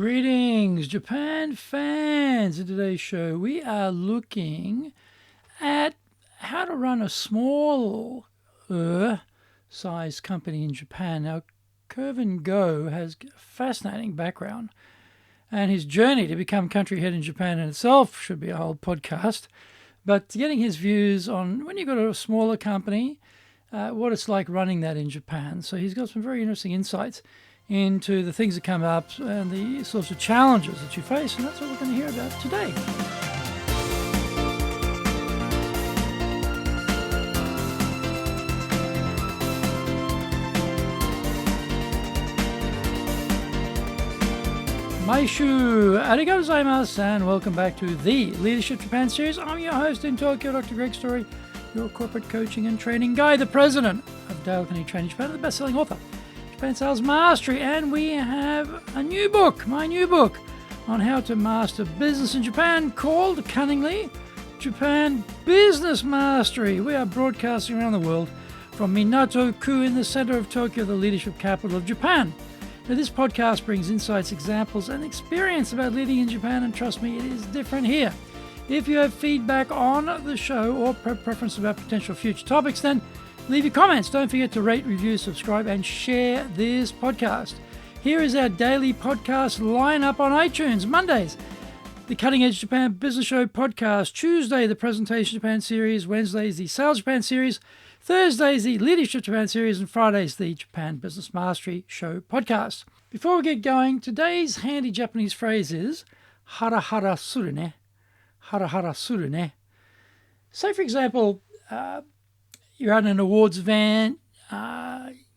Greetings, Japan fans. In today's show, we are looking at how to run a small size company in Japan. Now, Kervin Go has a fascinating background, and his journey to become country head in Japan in itself should be a whole podcast. But getting his views on when you've got a smaller company, what it's like running that in Japan. So he's got some very interesting insights into the things that come up and the sorts of challenges that you face, and that's what we're going to hear about today. Maishu, arigatou gozaimasu, and welcome back to the Leadership Japan series. I'm your host in Tokyo, Dr. Greg Story, your corporate coaching and training guy, the president of Dale Carnegie Training Japan, and the best-selling author, Japan Sales Mastery. And we have a new book, my new book, on how to master business in Japan, called, cunningly, Japan Business Mastery. We are broadcasting around the world from Minato-ku in the center of Tokyo, the leadership capital of Japan. Now, this podcast brings insights, examples, and experience about leading in Japan, and trust me, it is different here. If you have feedback on the show or preference about potential future topics, then leave your comments. Don't forget to rate, review, subscribe, and share this podcast. Here is our daily podcast lineup on iTunes. Mondays, the Cutting Edge Japan Business Show podcast. Tuesday, the Presentation Japan series. Wednesdays, the Sales Japan series. Thursdays, the Leadership Japan series. And Fridays, the Japan Business Mastery Show podcast. Before we get going, today's handy Japanese phrase is hara hara suru ne. Hara hara suru ne. Say, for example, you're at an awards event,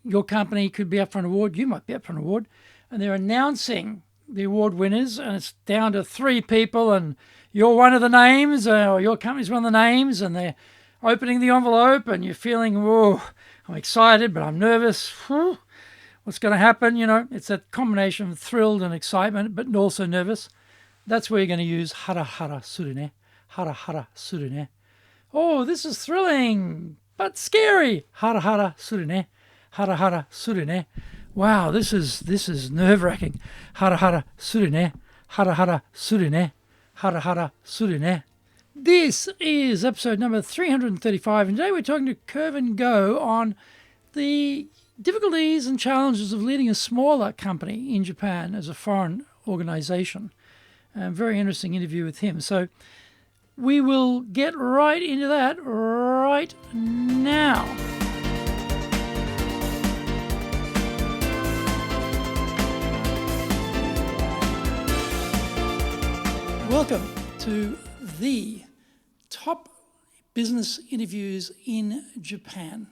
your company could be up for an award, you might be up for an award, and they're announcing the award winners, and it's down to 3 people, and you're one of the names, or your company's one of the names, and they're opening the envelope, and you're feeling, whoa, I'm excited, but I'm nervous. Whew, what's going to happen? You know, it's that combination of thrilled and excitement, but also nervous. That's where you're going to use hara hara suru ne. Hara hara suru ne. Oh, this is thrilling, but scary. Hara hara suru ne. Hara hara suru ne. Wow, this is nerve-wracking. Hara hara suru ne. Hara hara suru ne. Hara hara suru ne. This is episode number 335, and today we're talking to Kervin Go on the difficulties and challenges of leading a smaller company in Japan as a foreign organization. A very interesting interview with him. So we will get right into that right now. Welcome to the top business interviews in Japan.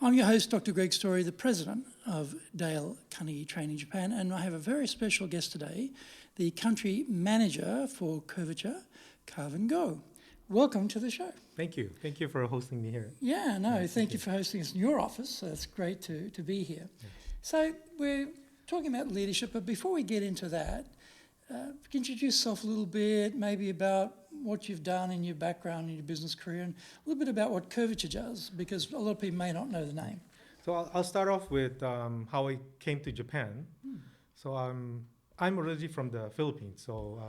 I'm your host, Dr. Greg Story, the president of Dale Carnegie Training Japan, and I have a very special guest today, the country manager for Curvature, Kervin Go. Welcome to the show. Thank you. Thank you for hosting me here. Yeah, no, thank you for hosting us in your office. So it's great to be here. Yes. So we're talking about leadership, but before we get into that, introduce yourself a little bit, maybe about what you've done in your background in your business career, and a little bit about what Curvature does, because a lot of people may not know the name. So I'll start off with how I came to Japan. So I'm originally from the Philippines. So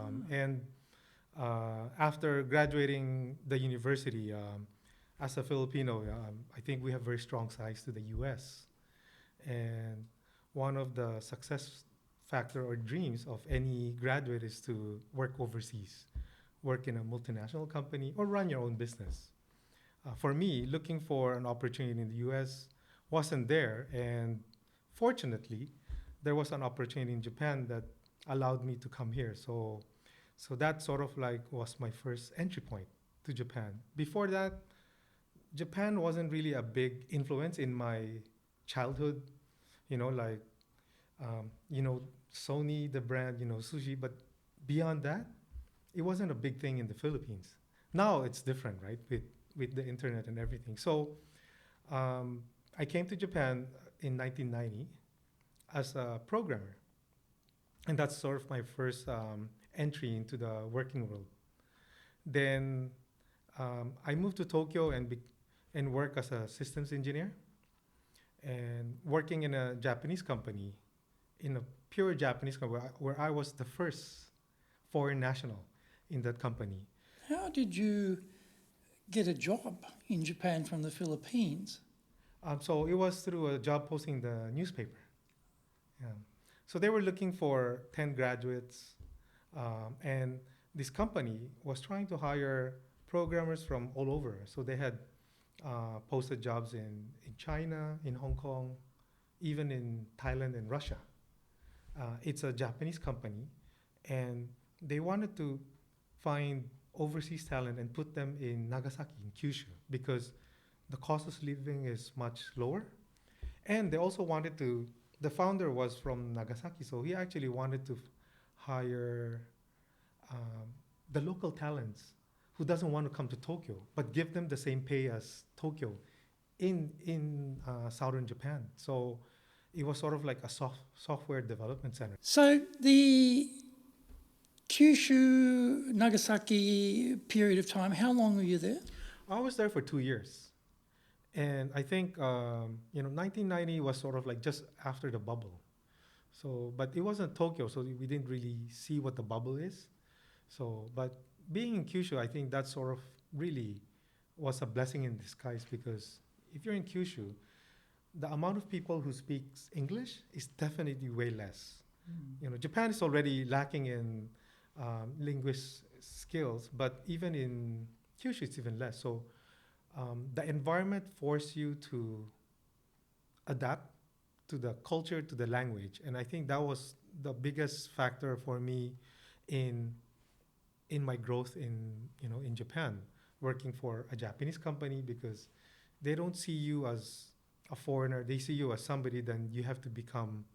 after graduating the university, as a Filipino, I think we have very strong ties to the U.S. And one of the success factor or dreams of any graduate is to work overseas, work in a multinational company, or run your own business. For me, looking for an opportunity in the U.S. wasn't there, and fortunately, there was an opportunity in Japan that allowed me to come here. So that sort of like was my first entry point to Japan. Before that, Japan wasn't really a big influence in my childhood, Sony, the brand, sushi, but beyond that, it wasn't a big thing in the Philippines. Now it's different, right, with the internet and everything. So I came to Japan in 1990 as a programmer. And that's sort of my first entry into the working world. Then I moved to Tokyo and worked as a systems engineer and working in a Japanese company in a pure Japanese company where I was the first foreign national in that company. How did you get a job in Japan from the Philippines? So it was through a job posting in the newspaper. Yeah. So they were looking for 10 graduates, and this company was trying to hire programmers from all over. So they had posted jobs in China, in Hong Kong, even in Thailand and Russia. It's a Japanese company, and they wanted to find overseas talent and put them in Nagasaki, in Kyushu, because the cost of living is much lower. And they also wanted to, the founder was from Nagasaki, so he actually wanted to hire um, the local talents who doesn't want to come to Tokyo, but give them the same pay as Tokyo in southern Japan. So it was sort of like a software development center. So the Kyushu, Nagasaki period of time, how long were you there? I was there for 2 years. And I think, 1990 was sort of like just after the bubble. So, but it wasn't Tokyo, so we didn't really see what the bubble is. So, but being in Kyushu, I think that sort of really was a blessing in disguise, because if you're in Kyushu, the amount of people who speaks English is definitely way less. Japan is already lacking in linguist skills, but even in Kyushu, it's even less. So the environment forced you to adapt to the culture, to the language, and I think that was the biggest factor for me in my growth in Japan, working for a Japanese company, because they don't see you as a foreigner; they see you as somebody. Then you have to become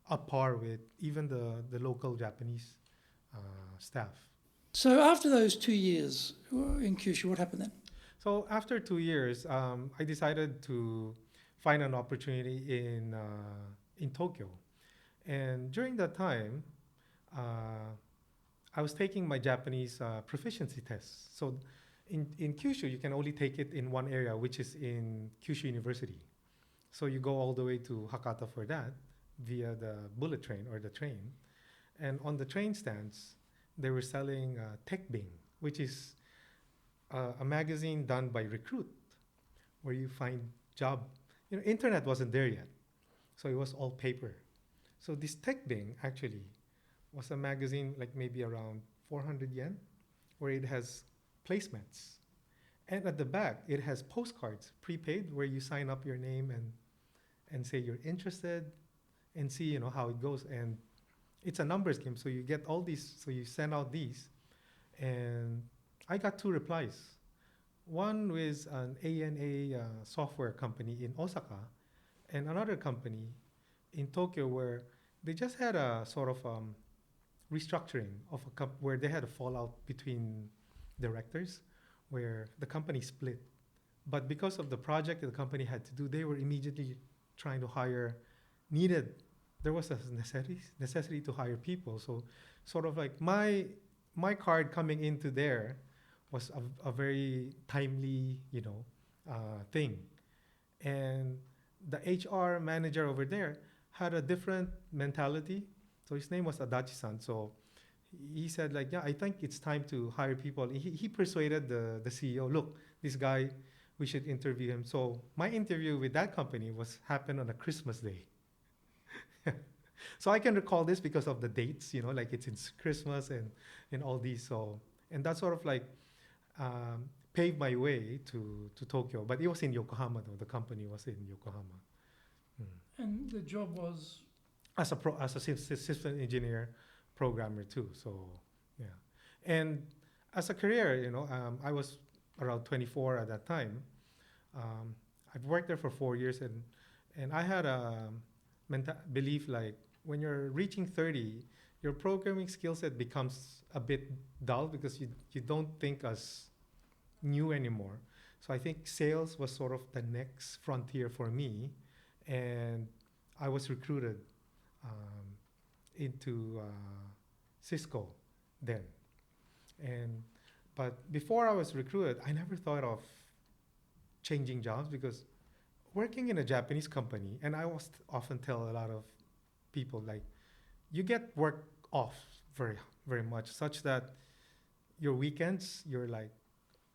up par with even the local Japanese staff. So after those 2 years in Kyushu, what happened then? So after 2 years, I decided to find an opportunity in Tokyo, and during that time, I was taking my Japanese proficiency tests. So in Kyushu, you can only take it in one area, which is in Kyushu University. So you go all the way to Hakata for that via the bullet train or the train, and on the train stands, they were selling Tech Bing, which is a magazine done by Recruit, where you find job. Internet wasn't there yet, so it was all paper. So this Tech Bing actually was a magazine like maybe around 400 yen, where it has placements, and at the back it has postcards prepaid where you sign up your name and say you're interested, and see how it goes. And it's a numbers game, so you get all these. So you send out these, and I got 2 replies. One was an ANA software company in Osaka, and another company in Tokyo, where they just had a sort of restructuring of where they had a fallout between directors, where the company split. But because of the project that the company had to do, they were immediately trying to hire. There was a necessity to hire people. So sort of like my card coming into there was a very timely, thing. And the HR manager over there had a different mentality. So his name was Adachi-san. So he said like, yeah, I think it's time to hire people. He persuaded the CEO, look, this guy, we should interview him. So my interview with that company happened on a Christmas day. So I can recall this because of the dates, like it's in Christmas and all these. So, and that sort of like paved my way to Tokyo. But it was in Yokohama though. The company was in Yokohama. And the job was? As a system engineer, programmer too. So yeah, and as a career, I was around 24 at that time. I've worked there for 4 years, and I had a belief like when you're reaching 30, your programming skill set becomes a bit dull because you don't think as new anymore. So I think sales was sort of the next frontier for me, and I was recruited into Cisco then. But before I was recruited, I never thought of changing jobs, because working in a Japanese company, and I often tell a lot of people like, you get work off very very much, such that your weekends you're like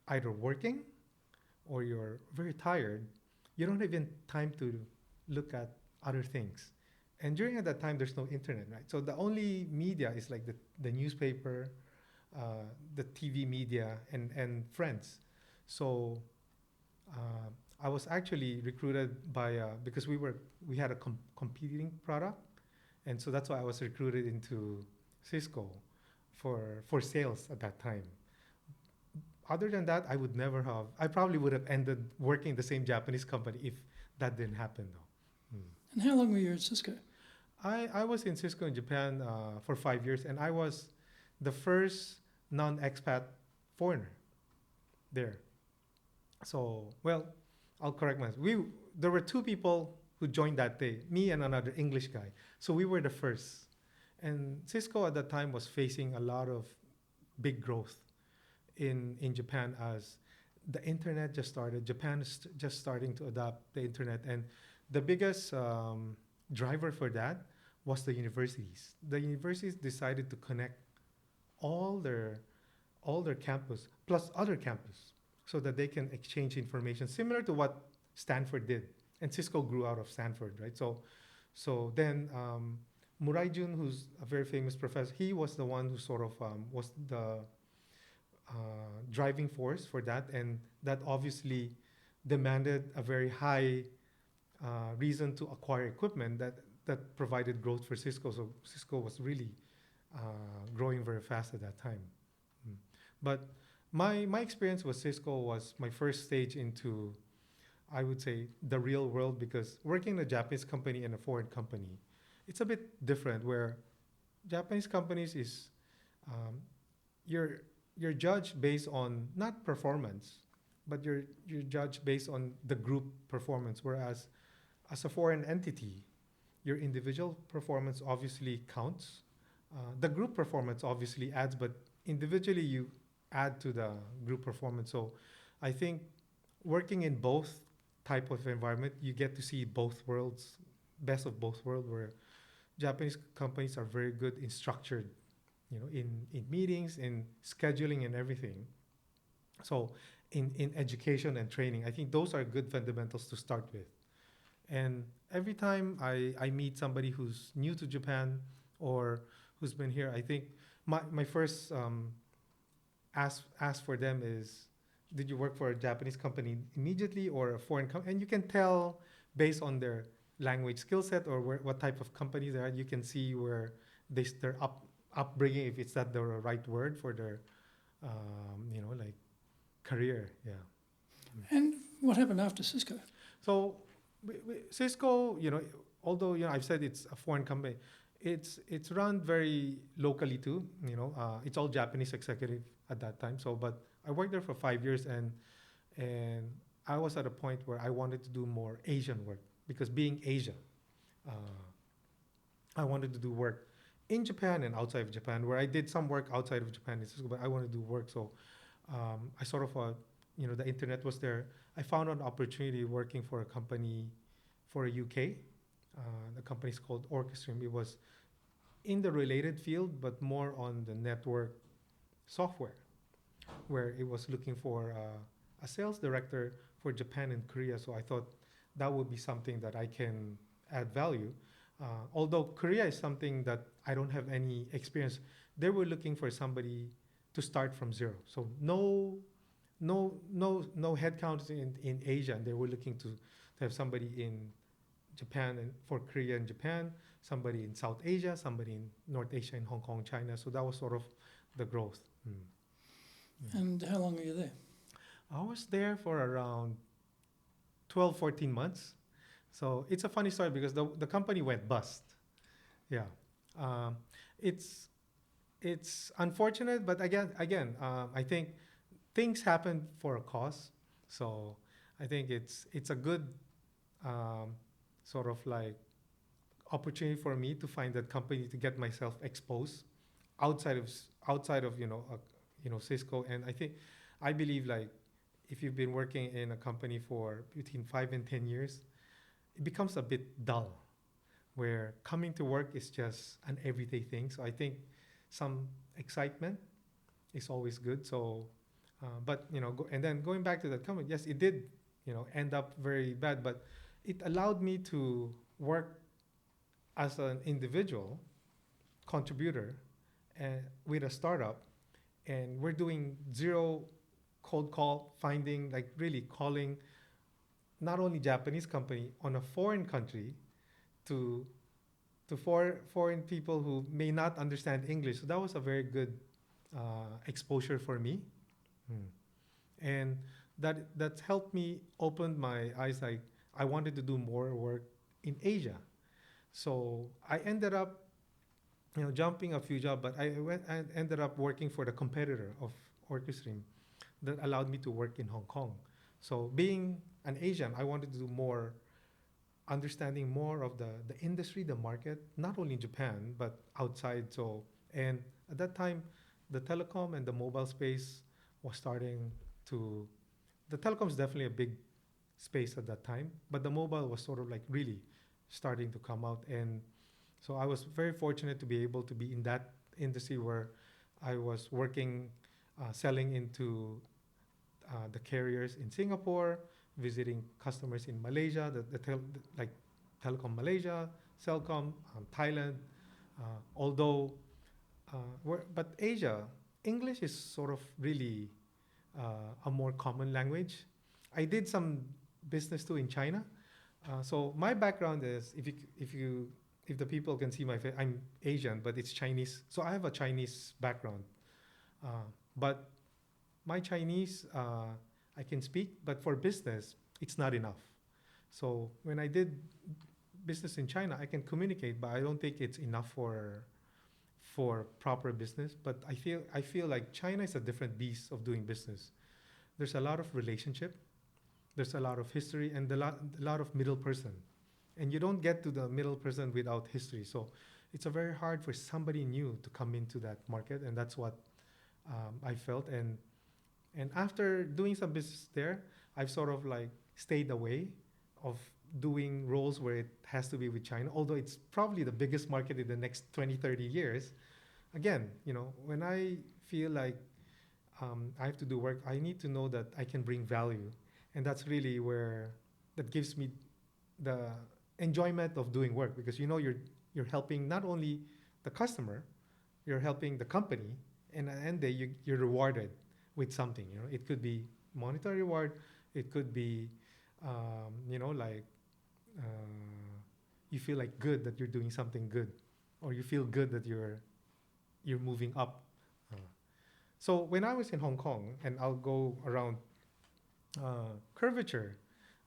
either working or you're very tired. You don't have even time to look at other things. And during at that time, there's no internet, right? So the only media is like the newspaper, the TV media, and friends. So uh, I was actually recruited by because we had a competing product, and so that's why I was recruited into Cisco for sales at that time. Other than that, I would never have. I probably would have ended working the same Japanese company if that didn't happen, though. Mm. And how long were you at Cisco? I was in Cisco in Japan for 5 years, and I was the first non-expat foreigner there. So, well, I'll correct myself. There were two people who joined that day, me and another English guy. So we were the first. And Cisco at that time was facing a lot of big growth in Japan as the internet just started. Japan is just starting to adopt the internet, and the biggest driver for that was the universities. The universities decided to connect all their all their campus plus other campus so that they can exchange information similar to what Stanford did. And Cisco grew out of Stanford, right? So then Murai Jun, who's a very famous professor, he was the one who sort of was the driving force for that, and that obviously demanded a very high reason to acquire equipment that provided growth for Cisco. So Cisco was really growing very fast at that time. Mm. But my experience with Cisco was my first stage into, I would say, the real world, because working in a Japanese company and a foreign company, it's a bit different. Where Japanese companies is um, you're you're judged based on not performance, but you're judged based on the group performance. Whereas as a foreign entity, your individual performance obviously counts. The group performance obviously adds, but individually you add to the group performance. So I think working in both type of environment, you get to see both worlds, best of both worlds, where Japanese companies are very good in structured, in meetings, in scheduling and everything. So in education and training, I think those are good fundamentals to start with. And every time I meet somebody who's new to Japan or who's been here, I think my first ask for them is, did you work for a Japanese company immediately or a foreign company? And you can tell based on their language skill set or what type of company they are. You can see where their upbringing, if it's not the right word for their, like career. Yeah. And what happened after Cisco? So Cisco, although I've said it's a foreign company, it's run very locally too. It's all Japanese executive at that time. So, but I worked there for 5 years, and I was at a point where I wanted to do more Asian work, because being Asia, uh, I wanted to do work in Japan and outside of Japan. Where I did some work outside of Japan, but I wanted to do work. So I sort of, the internet was there. I found an opportunity working for a company for a UK. The company's called Orchestrum. It was in the related field, but more on the network software, where it was looking for a sales director for Japan and Korea. So I thought that would be something that I can add value. Although Korea is something that I don't have any experience, they were looking for somebody to start from zero. So no headcounts in Asia, and they were looking to have somebody in Japan and for Korea and Japan, somebody in South Asia, somebody in North Asia, in Hong Kong, China. So that was sort of the growth. Mm. Yeah. And how long were you there? I was there for around 12, 14 months. So it's a funny story because the company went bust. Yeah. Um, it's it's unfortunate, but again, I think things happen for a cause. So I think it's a good um, sort of like opportunity for me to find that company to get myself exposed outside of Cisco. And I believe, like, if you've been working in a company for between 5 and 10 years, it becomes a bit dull where coming to work is just an everyday thing. So I think some excitement is always good. So, but and then going back to that comment, yes, it did, end up very bad, but it allowed me to work as an individual contributor and with a startup, and we're doing zero cold call finding, like really calling not only Japanese company on a foreign country to foreign people who may not understand English. So that was a very good exposure for me. Hmm. And that's helped me open my eyes. Like I wanted to do more work in Asia. So I ended up, jumping a few jobs, but I went and ended up working for the competitor of Orchestream that allowed me to work in Hong Kong. So being an Asian, I wanted to do more, understanding more of the industry, the market, not only in Japan, but outside. So, and at that time, the telecom and the mobile space was starting to, the telecom is definitely a big space at that time, but the mobile was sort of like really starting to come out. And so I was very fortunate to be able to be in that industry where I was working, selling into the carriers in Singapore, visiting customers in Malaysia, like Telecom Malaysia, Celcom, Thailand. Although, but Asia, English is sort of really a more common language. I did some business too in China. So my background is, if the people can see my face, I'm Asian, but it's Chinese. So I have a Chinese background. But my Chinese, I can speak, but for business, it's not enough. So when I did business in China, I can communicate, but I don't think it's enough for proper business. But I feel like China is a different beast of doing business. There's a lot of relationship, there's a lot of history, and a lot of middle person, and you don't get to the middle person without history. So it's a very hard for somebody new to come into that market, and that's what I felt. And after doing some business there, I've sort of like stayed away of doing roles where it has to be with China, although it's probably the biggest market in the next 20, 30 years. Again, when I feel like I have to do work, I need to know that I can bring value. And that's really where that gives me the enjoyment of doing work, because you're helping not only the customer, you're helping the company, and at the end of the day, you're rewarded with something. It could be monetary reward, it could be, like uh, you feel like good that you're doing something good, or you feel good that you're moving up. Uh, so when I was in Hong Kong, and I'll go around, Curvature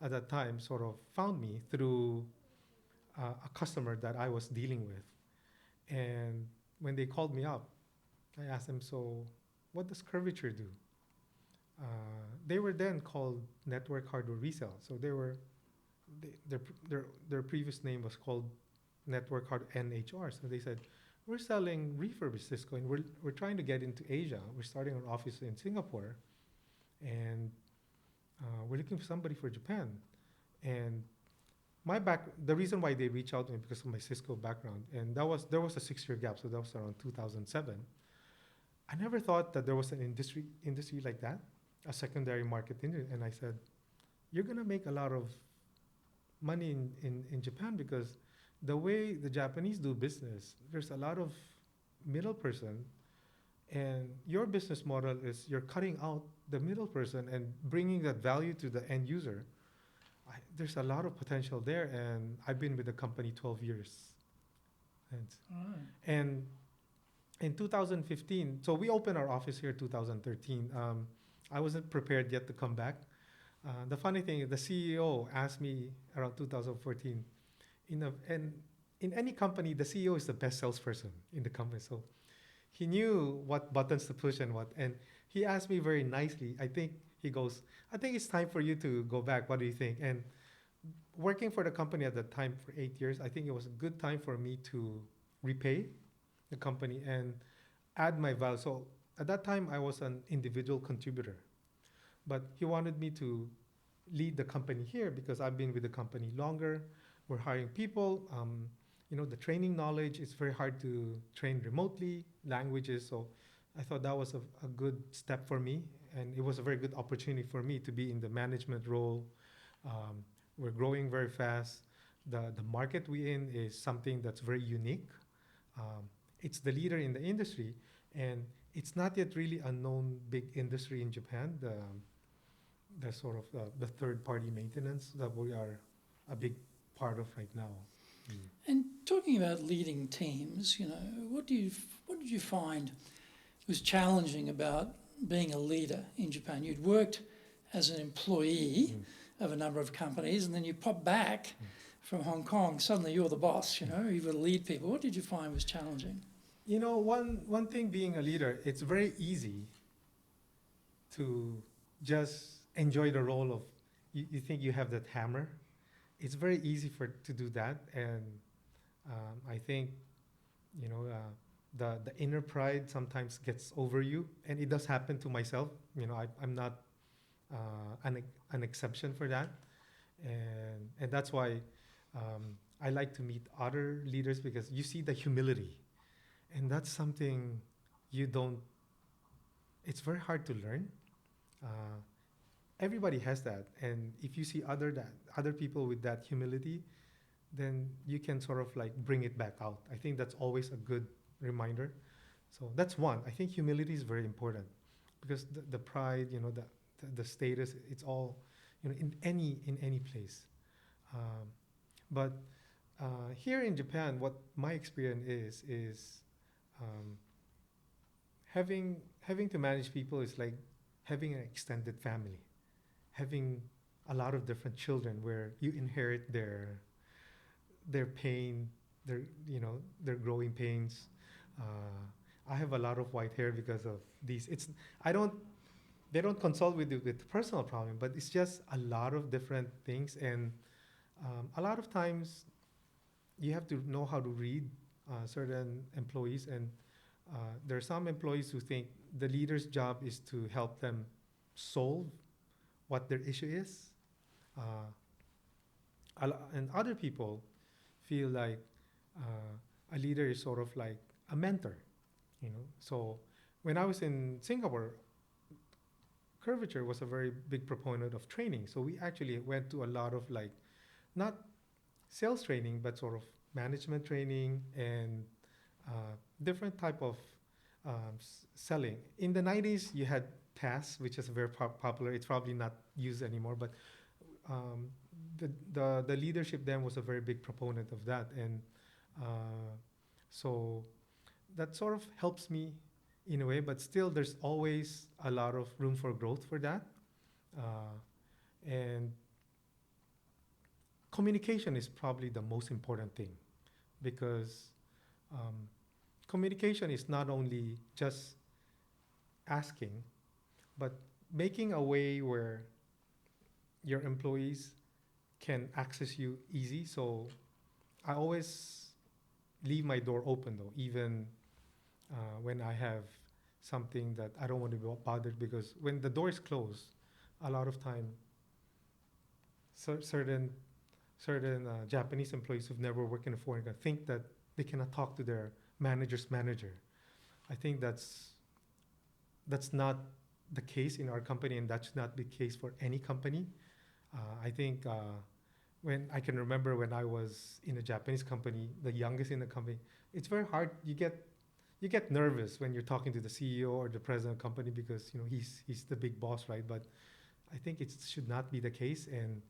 at that time sort of found me through a customer that I was dealing with, and when they called me up, I asked them, so what does Curvature do? They were then called Network Hardware Resale. So their previous name was called Network Hardware NHR. So they said, we're selling refurbished Cisco, and we're trying to get into Asia. We're starting an office in Singapore, and we're looking for somebody for Japan. And the reason why they reached out to me because of my Cisco background, and there was a 6-year gap, so that was around 2007. I never thought that there was an industry like that, a secondary market industry. And I said, you're gonna make a lot of money in Japan, because the way the Japanese do business, there's a lot of middle person, and your business model is you're cutting out the middle person and bringing that value to the end user. There's a lot of potential there, and I've been with the company 12 years. And, Right. and in 2015, so we opened our office here in 2013. I wasn't prepared yet to come back. The funny thing is, the CEO asked me around 2014, and in any company, the CEO is the best salesperson in the company. So he knew what buttons to push and what. And he asked me very nicely, he goes, I think it's time for you to go back. What do you think? And working for the company at that time for 8 years, I think it was a good time for me to repay the company and add my value. So at that time, I was an individual contributor, but he wanted me to lead the company here because I've been with the company longer. We're hiring people. the training knowledge is very hard to train remotely, languages. So I thought that was a good step for me. And it was a very good opportunity for me to be in the management role. We're growing very fast. The market we're in is something that's very unique. It's the leader in the industry, and it's not yet really a known big industry in Japan. The sort of the third party maintenance that we are a big part of right now. And talking about leading teams, what did you find was challenging about being a leader in Japan? You'd worked as an employee of a number of companies, and then you pop back from Hong Kong. Suddenly you're the boss. You've got to lead people. What did you find was challenging? One thing being a leader, it's very easy to just enjoy the role of, you think you have that hammer. It's very easy to do that, and I think the inner pride sometimes gets over you, and it does happen to myself. I'm not an exception for that, and that's why I like to meet other leaders, because you see the humility, and that's something it's very hard to learn. Everybody has that, and if you see other people with that humility, then you can sort of like bring it back out. I think that's always a good reminder. So that's one. I think humility is very important, because the pride, the status, it's all, in any place. But here in Japan, what my experience is having to manage people is like having an extended family, having a lot of different children where you inherit their pain, their growing pains. I have a lot of white hair because of these. They don't consult with you with personal problem, but it's just a lot of different things, and a lot of times you have to know how to read certain employees, and there are some employees who think the leader's job is to help them solve what their issue is, and other people feel like a leader is sort of like a mentor, So when I was in Singapore, Curvature was a very big proponent of training. So we actually went to a lot of like, not sales training, but sort of management training and different type of selling. In the 90s, you had TAS, which is very popular. It's probably not used anymore, but the leadership then was a very big proponent of that. And so that sort of helps me in a way, but still there's always a lot of room for growth for that. And communication is probably the most important thing, because communication is not only just asking, but making a way where your employees can access you easy. So I always leave my door open though, even when I have something that I don't want to be bothered, because when the door is closed, a lot of time, certain Japanese employees who've never worked in a foreign country think that they cannot talk to their manager's manager. I think that's not the case in our company, and that should not be the case for any company. I think when I can remember when I was in a Japanese company, the youngest in the company, it's very hard. You get nervous when you're talking to the CEO or the president of the company, because he's the big boss, right? But I think it should not be the case, and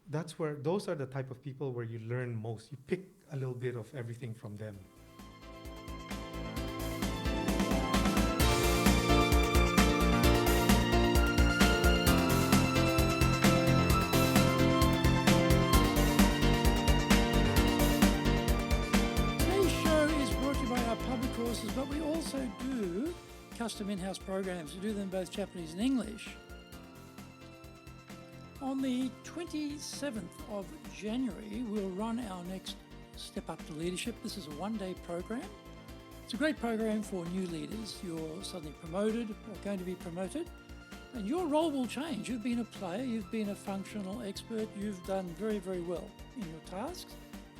those are the type of people where you learn most. You pick a little bit of everything from them. But we also do custom in-house programs. We do them both Japanese and English. On the 27th of January, we'll run our next Step Up to Leadership. This is a one-day program. It's a great program for new leaders. You're suddenly promoted or going to be promoted, and your role will change. You've been a player, you've been a functional expert, you've done very, very well in your tasks,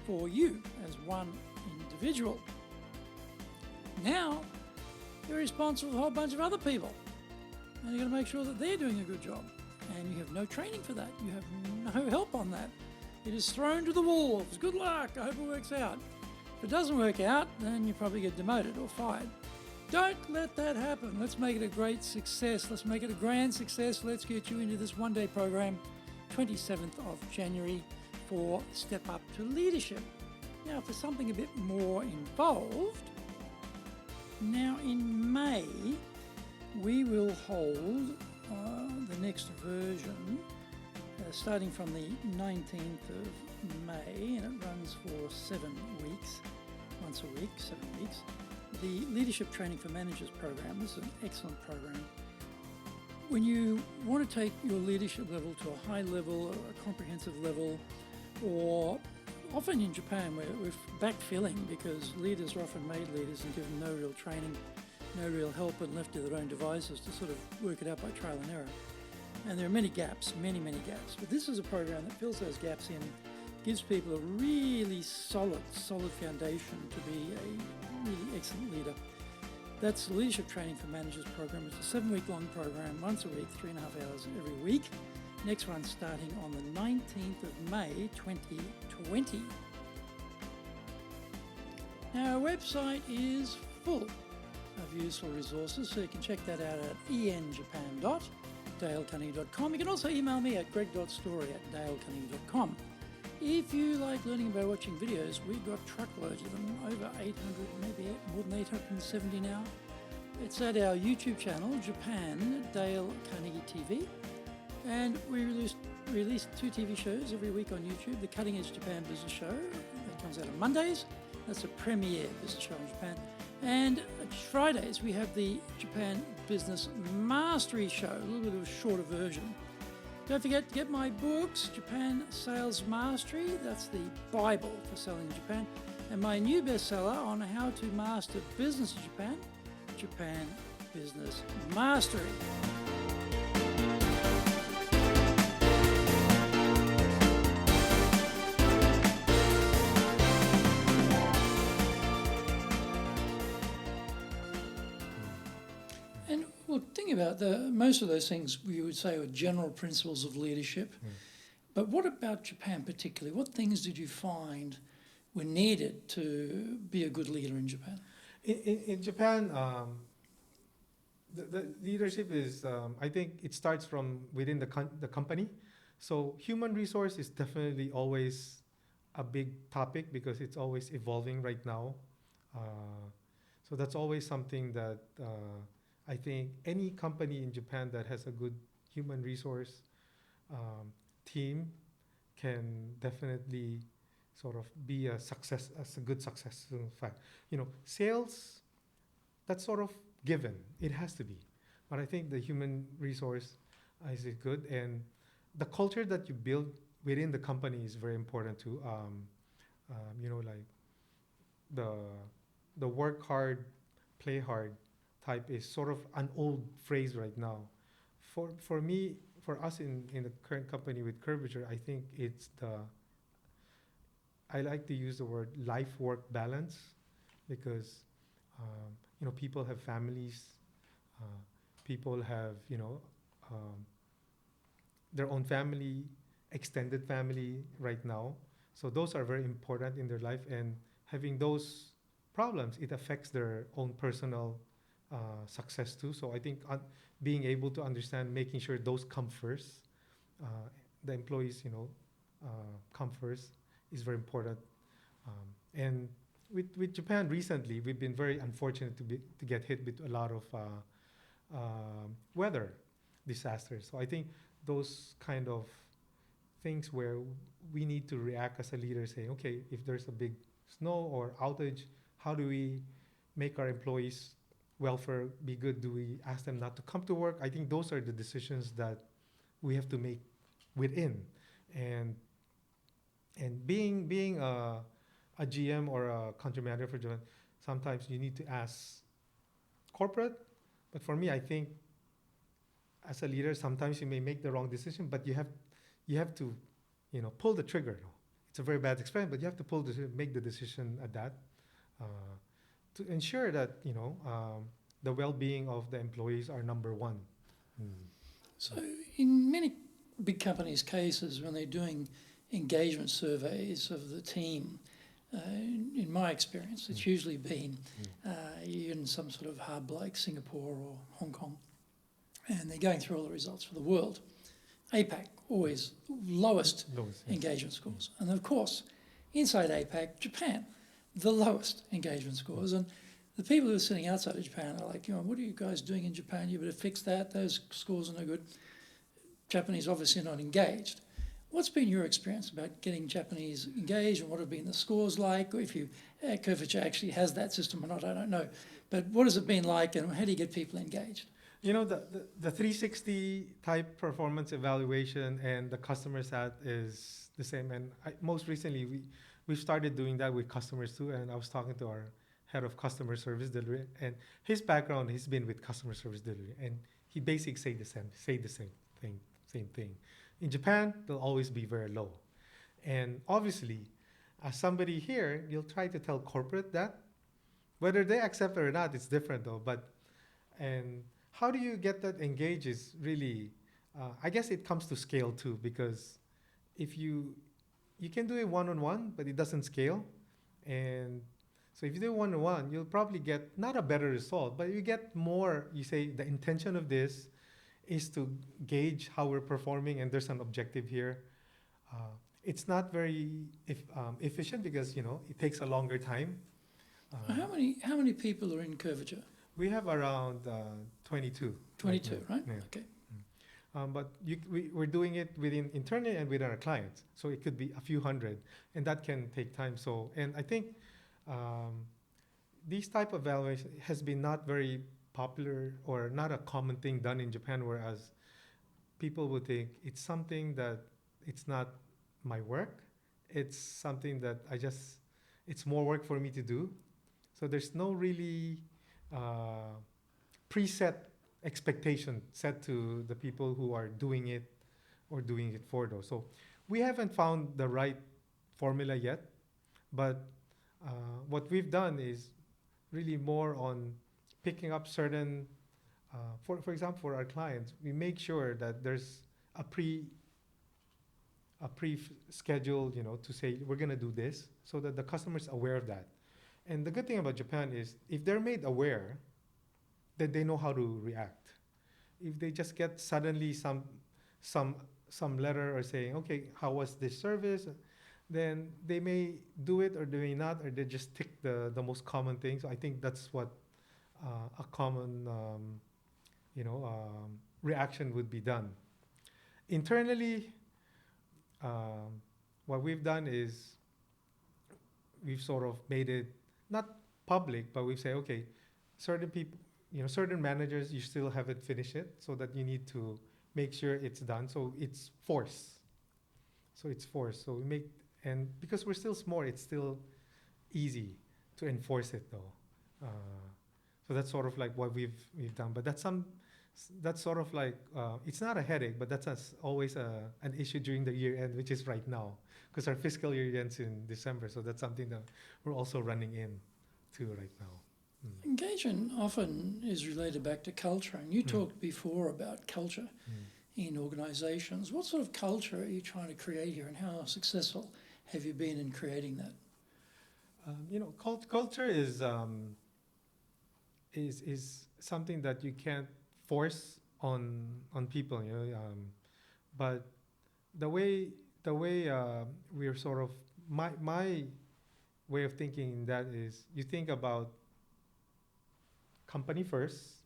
for you as one individual. Now, you're responsible for a whole bunch of other people, and you've got to make sure that they're doing a good job. And you have no training for that. You have no help on that. It is thrown to the wolves. Good luck. I hope it works out. If it doesn't work out, then you probably get demoted or fired. Don't let that happen. Let's make it a great success. Let's make it a grand success. Let's get you into this one-day program, 27th of January, for Step Up to Leadership. Now, for something a bit more involved, now in May, we will hold the next version, starting from the 19th of May, and it runs for 7 weeks, once a week, 7 weeks. The Leadership Training for Managers program. This is an excellent program. When you want to take your leadership level to a high level, a comprehensive level, or often in Japan we're backfilling because leaders are often made leaders and given no real training, no real help, and left to their own devices to sort of work it out by trial and error. And there are many gaps, many gaps. But this is a program that fills those gaps in, gives people a really solid foundation to be a really excellent leader. That's the Leadership Training for Managers program. It's a 7-week-long program, once a week, 3.5 hours every week. Next one starting on the 19th of May 2020. Now, our website is full of useful resources, so you can check that out at enjapan.dalecunningham.com. You can also email me at greg.story@dalecunningham.com. If you like learning by watching videos, we've got truckloads of them, over 800, maybe more than 870 now. It's at our YouTube channel, Japan Dale Carnegie TV. And we release 2 TV shows every week on YouTube. The Cutting Edge Japan Business Show, that comes out on Mondays. That's a premier business show in Japan. And Fridays, we have the Japan Business Mastery Show, a little bit of a shorter version. Don't forget to get my books, Japan Sales Mastery, that's the Bible for selling in Japan, and my new bestseller on how to master business in Japan, Japan Business Mastery. Well, think about most of those things we would say are general principles of leadership. But what about Japan particularly? What things did you find were needed to be a good leader in Japan? In Japan, the leadership is, I think it starts from within the company. So human resource is definitely always a big topic because it's always evolving right now. So that's always something that I think any company in Japan that has a good human resource team can definitely sort of be a success, as a good success. In fact, sales, that's sort of given. It has to be. But I think the human resource is good, and the culture that you build within the company is very important too. Like the work hard, play hard type is sort of an old phrase right now. For me, for us in the current company with Curvature, I think I like to use the word life-work balance because people have families, people have their own family, extended family right now. So those are very important in their life, and having those problems, it affects their own personal success too. So I think being able to understand, making sure those come first, the employees, come first, is very important. And with Japan recently, we've been very unfortunate to get hit with a lot of weather disasters. So I think those kind of things where we need to react as a leader, saying, okay, if there's a big snow or outage, how do we make our employees' welfare be good? Do we ask them not to come to work? I think those are the decisions that we have to make within. And being a GM or a country manager for Japan, sometimes you need to ask corporate. But for me, I think as a leader, sometimes you may make the wrong decision, but you have to pull the trigger. it's a very bad experience, but you have to make the decision at that uh, to ensure that the well-being of the employees are number one. Mm. So, in many big companies' cases, when they're doing engagement surveys of the team, in my experience, it's usually been in some sort of hub like Singapore or Hong Kong, and they're going through all the results for the world. APAC, always lowest engagement scores. And of course, inside APAC, Japan, the lowest engagement scores. And the people who are sitting outside of Japan are like, what are you guys doing in Japan? You better fix that. Those scores are no good. Japanese obviously not engaged. What's been your experience about getting Japanese engaged, and what have been the scores like? Or if Kervin actually has that system or not, I don't know. But what has it been like, and how do you get people engaged? The 360 type performance evaluation and the customer sat is the same. And most recently, we've started doing that with customers too. And I was talking to our head of customer service delivery, and his background, he's been with customer service delivery, and he basically say the same thing. In Japan, they'll always be very low. And obviously, as somebody here, you'll try to tell corporate that. Whether they accept it or not, it's different though. And how do you get that engaged is really, I guess it comes to scale too, because if you can do it one-on-one, but it doesn't scale. And so if you do one-on-one, you'll probably get not a better result, but you get more. You say the intention of this is to gauge how we're performing, and there's an objective here. It's not very efficient because it takes a longer time. How many people are in Kervin? We have around 22. 22, right? Yeah. Okay. But we're doing it within internally and within our clients, so it could be a few hundred, and that can take time. So, and I think these type of evaluation has been not very popular or not a common thing done in Japan, whereas people would think it's something that it's not my work. It's something that it's more work for me to do. So there's no really preset expectation set to the people who are doing it or doing it for those. So we haven't found the right formula yet, but what we've done is really more on picking up certain, for example, for our clients, we make sure that there's a pre-scheduled, to say we're gonna do this, so that the customer's aware of that. And the good thing about Japan is if they're made aware, then they know how to react. If they just get suddenly some letter or saying, okay, how was this service? Then they may do it or they may not, or they just tick the most common things. So I think that's what a common reaction would be done. Internally, what we've done is we've sort of made it not public, but we've said, okay, certain people, certain managers, you still haven't finished it, so that you need to make sure it's done. So it's forced. So we make, and because we're still small, it's still easy to enforce it though. So that's sort of like what we've done. But that's sort of like, it's not a headache, but that's always an issue during the year end, which is right now, because our fiscal year ends in December. So that's something that we're also running in to right now. Engagement often is related back to culture, and you talked before about culture in organisations. What sort of culture are you trying to create here, and how successful have you been in creating that? Culture is something that you can't force on people, but the way we're sort of my way of thinking that is, you think about company first,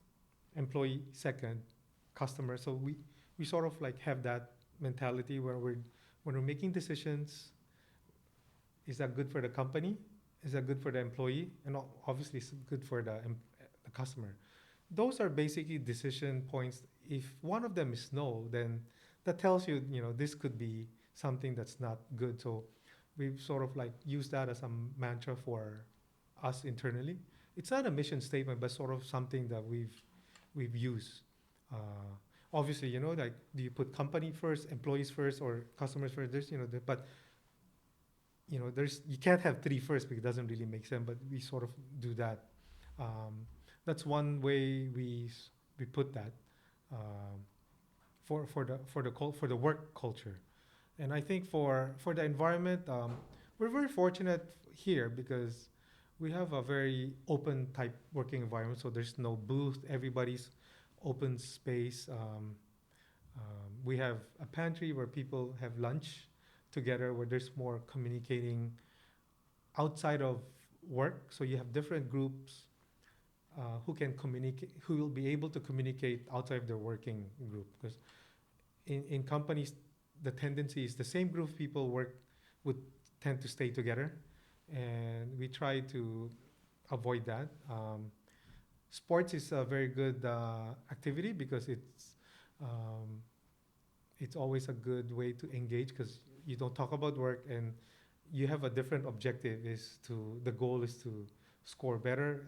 employee second, customer. So we sort of like have that mentality where when we're making decisions, is that good for the company? Is that good for the employee? And obviously it's good for the customer. Those are basically decision points. If one of them is no, then that tells you, this could be something that's not good. So we've sort of like used that as a mantra for us internally. It's not a mission statement, but sort of something that we've used. Obviously, like, do you put company first, employees first, or customers first? There's, but you can't have three first because it doesn't really make sense, but we sort of do that. Um, that's one way we put that um, for the work culture. And I think for the environment, we're very fortunate here because we have a very open type working environment. So there's no booth, everybody's open space. We have a pantry where people have lunch together, where there's more communicating outside of work. So you have different groups who can communicate, who will be able to communicate outside of their working group. Because in companies, the tendency is the same group of people would tend to stay together, and we try to avoid that. Sports is a very good activity because um, it's always a good way to engage because you don't talk about work and you have a different objective. The goal is to score better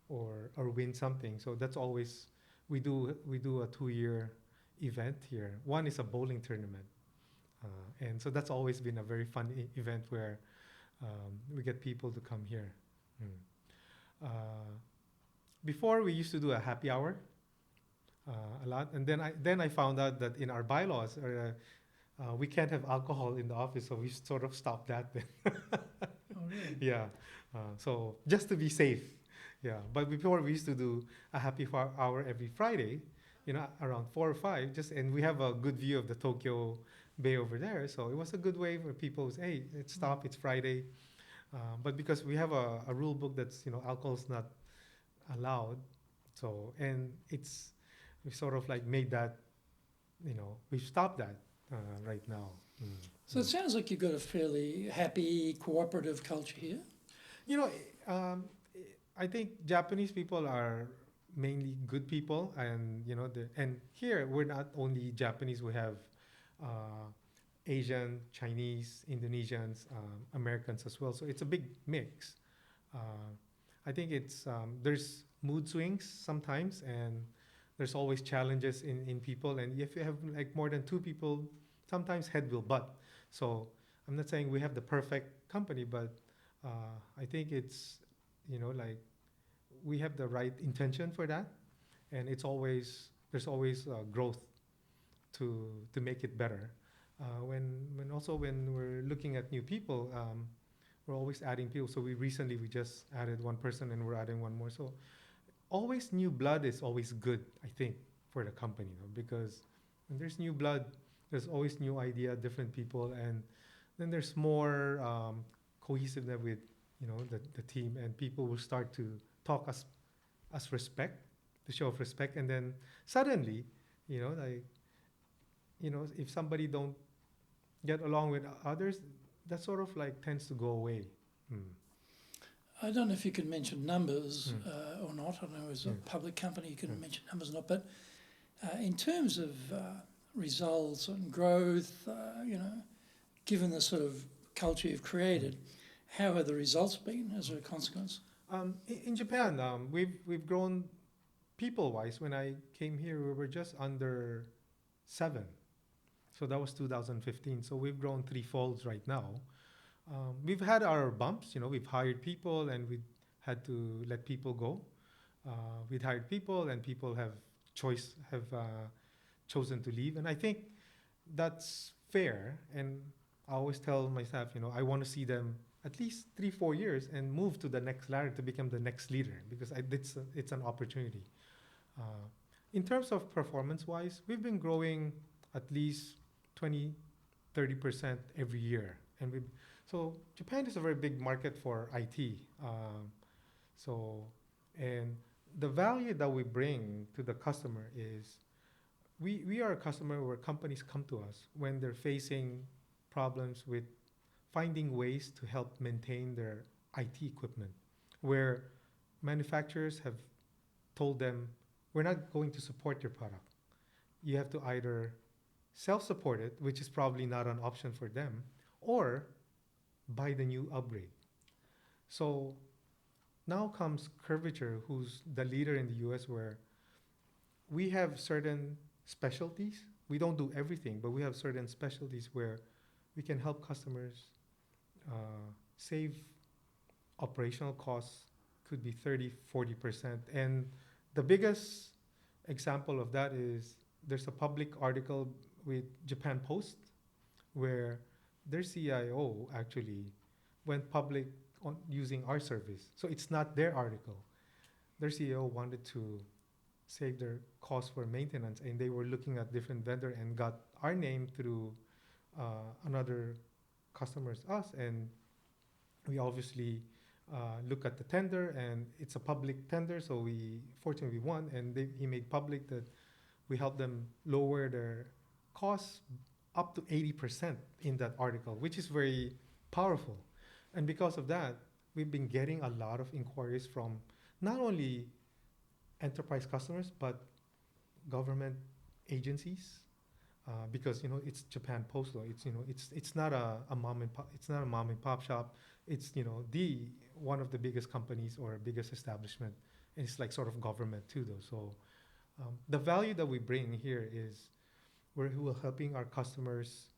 or win something. So that's always we do a 2 year event here. One is a bowling tournament, and so that's always been a very fun event where we get people to come here. Mm. Uh, Before we used to do a happy hour a lot, and then I found out that in our bylaws we can't have alcohol in the office, so we sort of stopped that. Then. Oh, really? Yeah, so just to be safe. Yeah, but before we used to do a hour every Friday, around 4 or 5, and we have a good view of the Tokyo Bay over there, so it was a good way for people to say, hey, let's stop. It's Friday, but because we have a rule book that's alcohol's not allowed, so and we sort of like made that, we've stopped that right now. Mm. So it sounds like you've got a fairly happy, cooperative culture here. You know, um, I think Japanese people are mainly good people, and and here we're not only Japanese. We have uh, Asian, Chinese, Indonesians, Americans as well. So it's a big mix. Uh, I think there's mood swings sometimes, and there's always challenges in people. And if you have like more than two people, sometimes head will butt. So I'm not saying we have the perfect company, but I think it's like we have the right intention for that, and there's always growth to make it better. When we're looking at new people, we're always adding people. So we just added one person, and we're adding one more. So always new blood is always good, I think, for the company, because when there's new blood, there's always new idea, different people, and then there's more cohesiveness with the team, and people will start to talk as respect, the show of respect, and then suddenly, like if somebody don't get along with others, that sort of like tends to go away. Mm. I don't know if you can mention numbers or not. I don't know, as a Mm. public company, you can mention numbers or not. But in terms of results and growth, given the sort of culture you've created, how have the results been as a consequence? In Japan, we've grown people-wise. When I came here, we were just under 7. So that was 2015. So we've grown threefolds right now. We've had our bumps. We've hired people and we had to let people go. We'd hired people and people have chosen to leave, and I think that's fair. And I always tell my staff, I want to see them at least 3-4 years and move to the next ladder to become the next leader, because it's an opportunity. In terms of performance-wise, we've been growing at least 20-30% every year, so Japan is a very big market for IT. And the value that we bring to the customer is we are a customer where companies come to us when they're facing problems with finding ways to help maintain their IT equipment, where manufacturers have told them, we're not going to support your product. You have to either self-support it, which is probably not an option for them, or buy the new upgrade. So now comes Curvature, who's the leader in the US, where we have certain specialties. We don't do everything, but we have certain specialties where we can help customers save operational costs could be 30-40%. And the biggest example of that is there's a public article with Japan Post where their CIO actually went public on using our service. So it's not their article. Their CEO wanted to save their cost for maintenance, and they were looking at different vendor and got our name through another customers, us, and we obviously look at the tender, and it's a public tender, so we fortunately won, and he made public that we helped them lower their costs up to 80% in that article, which is very powerful. And because of that, we've been getting a lot of inquiries from not only enterprise customers but government agencies, because it's Japan Post Law. It's not a mom and pop. It's not a mom and pop shop. It's the one of the biggest companies or biggest establishment, and it's like sort of government too, though. So the value that we bring here is we're helping our customers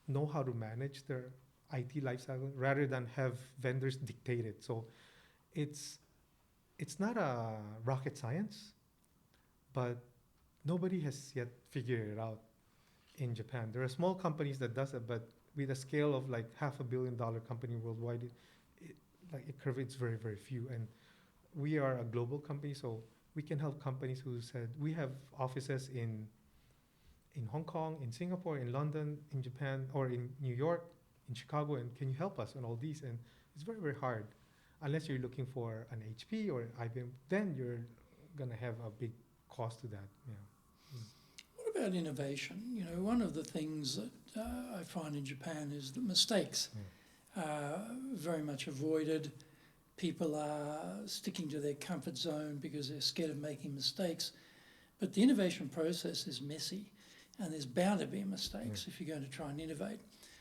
know how to manage their IT lifecycle rather than have vendors dictate it. So it's not a rocket science, but nobody has yet figured it out in Japan. There are small companies that does it, but with a scale of like $500 million company worldwide, it's very, very few. And we are a global company, so we can help companies who said we have offices in Hong Kong, in Singapore, in London, in Japan, or in New York, in Chicago, and can you help us on all these? And it's very, very hard. Unless you're looking for an HP or an IBM, then you're gonna have a big cost to that. Yeah. What about innovation? One of the things that I find in Japan is that mistakes are very much avoided. People are sticking to their comfort zone because they're scared of making mistakes. But the innovation process is messy, and there's bound to be mistakes if you're going to try and innovate.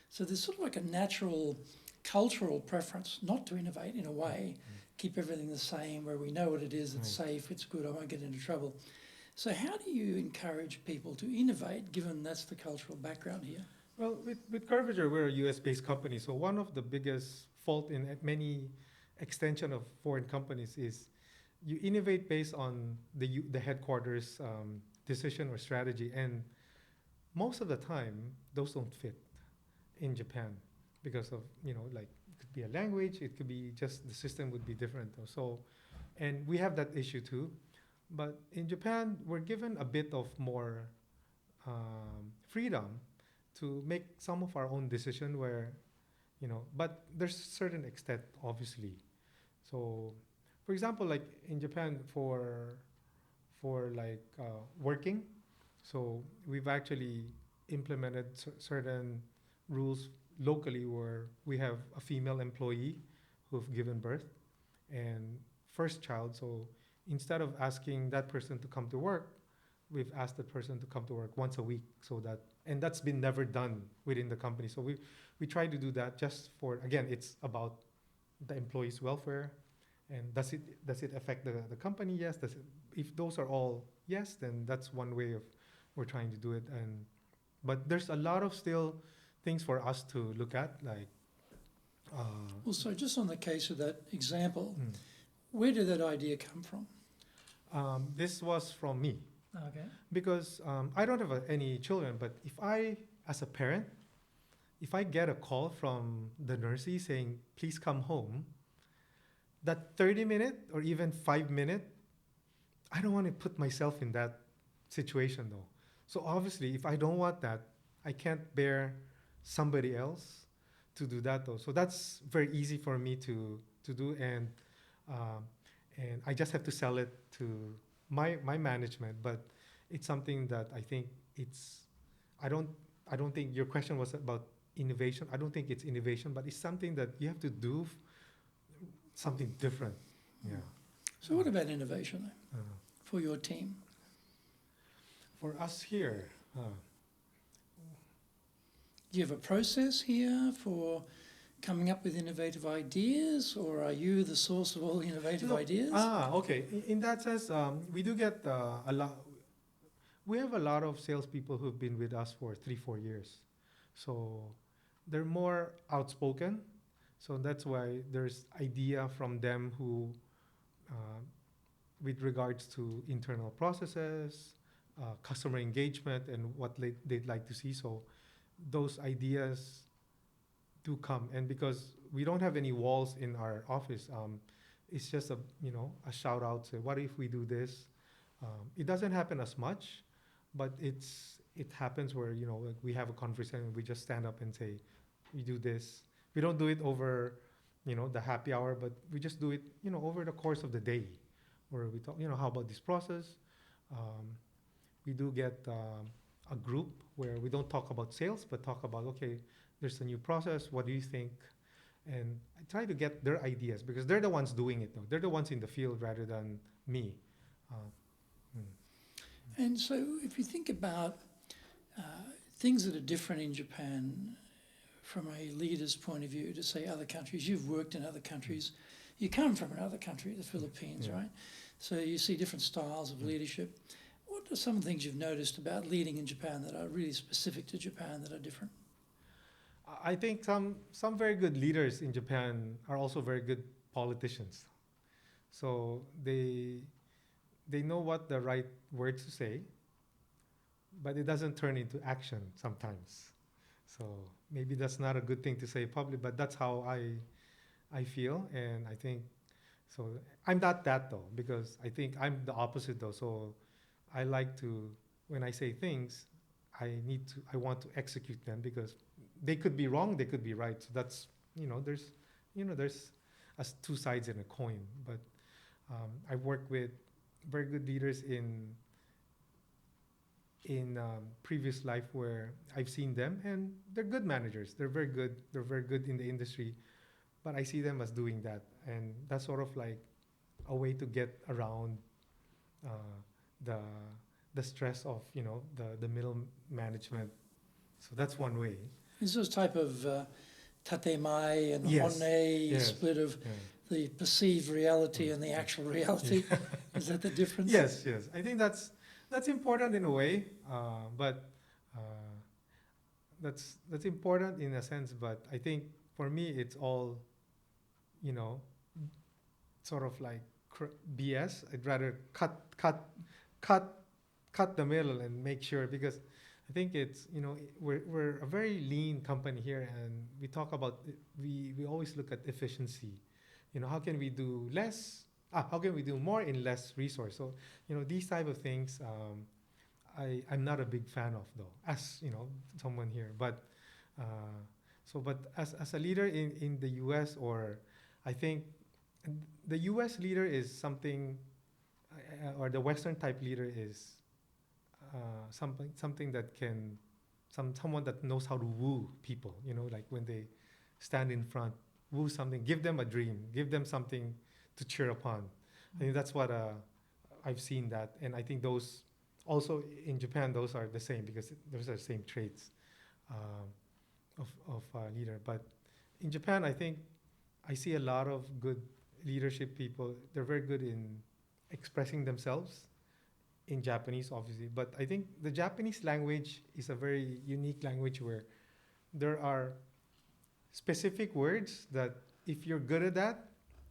So there's sort of like a natural cultural preference not to innovate in a way, keep everything the same, where we know what it is, it's safe, it's good, I won't get into trouble. So how do you encourage people to innovate, given that's the cultural background here? Well, with Curvature, we're a US-based company, so one of the biggest fault in many extension of foreign companies is you innovate based on the headquarters decision or strategy, and most of the time those don't fit in Japan because of it could be a language, it could be just the system would be different. So, and we have that issue too, but in Japan we're given a bit of more freedom to make some of our own decision where but there's a certain extent obviously. So, for example, like in Japan for working, so we've actually implemented certain rules locally where we have a female employee who've given birth and first child. So instead of asking that person to come to work, we've asked that person to come to work once a week. And that's been never done within the company. So we try to do that just for, again, it's about the employee's welfare. And does it affect the company? Yes. If those are all yes, then that's one way of we're trying to do it. But there's a lot of still things for us to look at, like. Well, so just on the case of that example, where did that idea come from? This was from me. Okay. Because I don't have any children, but if I, as a parent, if I get a call from the nursery saying, please come home, that 30-minute or even 5-minute, I don't want to put myself in that situation though. So obviously, if I don't want that, I can't bear somebody else to do that though. So that's very easy for me to do, and I just have to sell it to my management. But it's something that I think I don't think your question was about innovation. I don't think it's innovation, but it's something that you have to do something different. Yeah. So what about innovation for your team? For us here, do you have a process here for coming up with innovative ideas, or are you the source of all innovative ideas? Okay. In that sense, we do get a lot. We have a lot of salespeople who've been with us for 3-4 years. So they're more outspoken. So that's why there's idea from them who, uh, with regards to internal processes, customer engagement, and what they'd like to see. So those ideas do come, and because we don't have any walls in our office, it's just a shout out. Say, what if we do this? It doesn't happen as much, but it happens where like we have a conversation. We just stand up and say, we do this. We don't do it over the happy hour, but we just do it over the course of the day, where we talk. How about this process? Um, we do get a group where we don't talk about sales, but talk about, okay, there's a new process. What do you think? And I try to get their ideas because they're the ones doing it. Though they're the ones in the field rather than me. Uh, mm. And so, if you think about uh, things that are different in Japan from a leader's point of view to, say, other countries, you've worked in other countries, you come from another country, the Philippines, Yeah. right? So you see different styles of leadership. What are some things you've noticed about leading in Japan that are really specific to Japan that are different? I think some very good leaders in Japan are also very good politicians. So they know what the right words to say, but it doesn't turn into action sometimes. So maybe that's not a good thing to say publicly, but that's how I feel, and I think so. I'm not that though, because I think I'm the opposite though. So I like to, when I say things, I want to execute them because they could be wrong, they could be right. So that's there's two sides in a coin. But I've worked with very good leaders in previous life where I've seen them, and they're good managers. They're very good. They're very good in the industry, but I see them as doing that, and that's sort of like a way to get around uh, the the stress of the middle management. So that's one way. Is this type of tatemai and Yes, honne yes, split of yeah. the perceived reality and the actual reality? Is that the difference? Yes, yes. I think that's important in a way, but uh, that's important in a sense. But I think for me, it's all you know, sort of like BS. I'd rather cut, cut the middle and make sure because I think it's we're a very lean company here, and we talk about we always look at efficiency. How can we do less? How can we do more in less resource? So these type of things. I'm not a big fan of though, as someone here. But but as a leader in the U.S. or I think the U.S. leader is something, or the Western type leader is something that can someone that knows how to woo people. Like when they stand in front, woo something, give them a dream, give them something to cheer upon. I think that's what I've seen that, and I think those also in Japan those are the same because those are the same traits um, of leader. But in Japan, I think I see a lot of good leadership people. They're very good in expressing themselves in Japanese, obviously. But I think the Japanese language is a very unique language where there are specific words that if you're good at that,